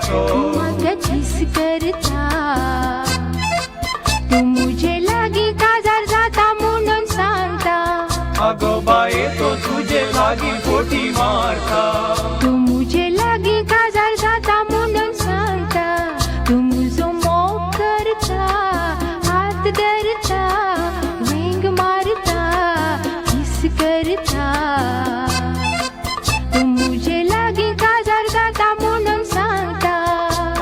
तो मग किस करता तू मुझे लागी काजार जाता म्हणून सांगता अगो बाये तो तुझे लागी पोटी मारता तू मुझे लागी काजार जाता म्हणून सांगता तू मुझो मोह करता हात धरता वेंग मारता किस करता तू मुझे लागी काजार जाता म्हणून सांगता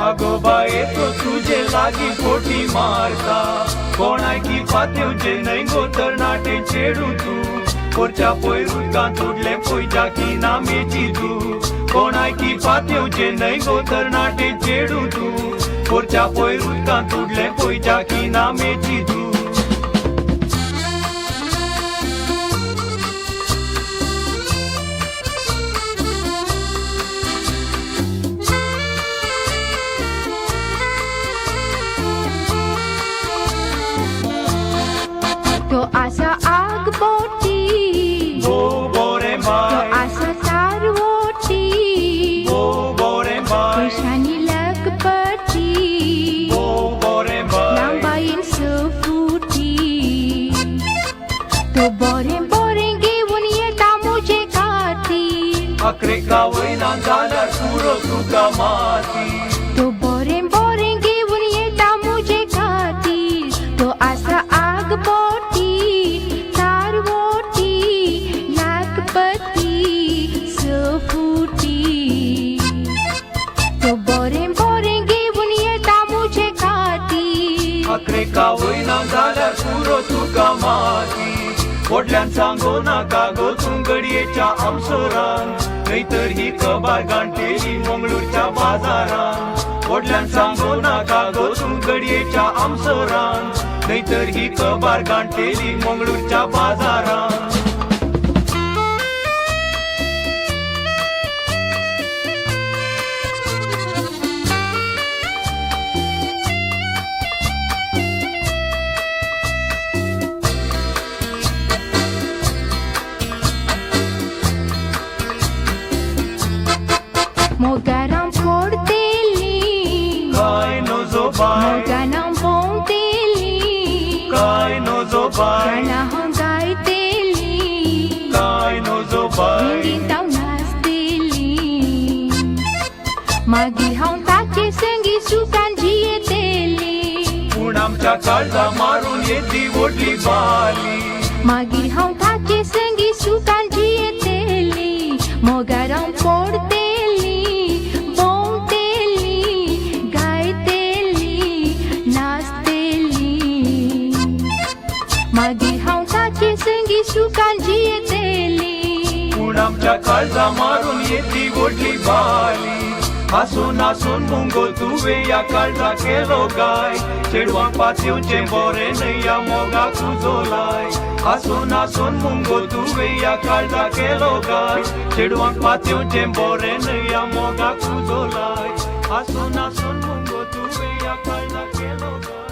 अगो बाये तो तुझे लागी पोटी मारता कोणाकी पातेवचे नहीं गोतर नाटे चेडू तू कोरच्या पोयरुका तुडले पोयच्या की नामेची तू कोणाकी पातेवचे नहीं गोतर नाटे चेडू तू कोरच्या पोयरुका तुडले पोयच्या की नामेची तू तो आसा आग बोटी ओ बोरे तो माय आसा तार वोटी ओ बोरे माय पैशानी लगपटी ओ बोरे माय लांबाईन सफुटी तो बोरे बोरे घेऊन येता मुझे खाती अकरे कावयना जाल्यार पुरो तुका माती तो बोरे बोरे घेऊन येता मुझे खाती तो आसा आग बोटी तार वोटी लागपती सफुटी तो बोरे बोरे घेऊन येता मुझे खाती अकरे कावयना जाल्यार पुरो तुका माती व्हडल्यान सांगो नाका गो तूं गडयेच्या आमसोरान नाहीतर ही कबार गांठेली मंगळूरच्या बाजारान व्हडल्यान सांगो नाका गो तूं गडयेच्या आमसोरान नाहीतर ही कबार गांठेली मंगळूरच्या बाजारान Mogaram porteli काय नोजो बाय Moganam ponteli काय नोजो बाय Kana hongai teli काय नोजो bye Lindau nasteli Magi haun tache sengi sukan jiye teli पूण आमच्या काळजा मारून येती व्हडली बाली Magi haun tache sengi sukan jiye teli Mogaram porteli मागीर हांव ताचे संगी सुखान जियेतेली पूण आमच्या काळजा मारून येती व्हडली बाली हासून हासून मुंगो तुवें या काळजा केलो गाय चेडवांक पातयेवचें बरें न्हय या मोगाक उजोलाय हासून हासून मुंगो तुवें या काळजा केलो गाय चेडवांक पातयेवचें बरें न्हय या मोगाक उजोलाय हासून हासून मुंगो तुवें या काळजा केलो गाय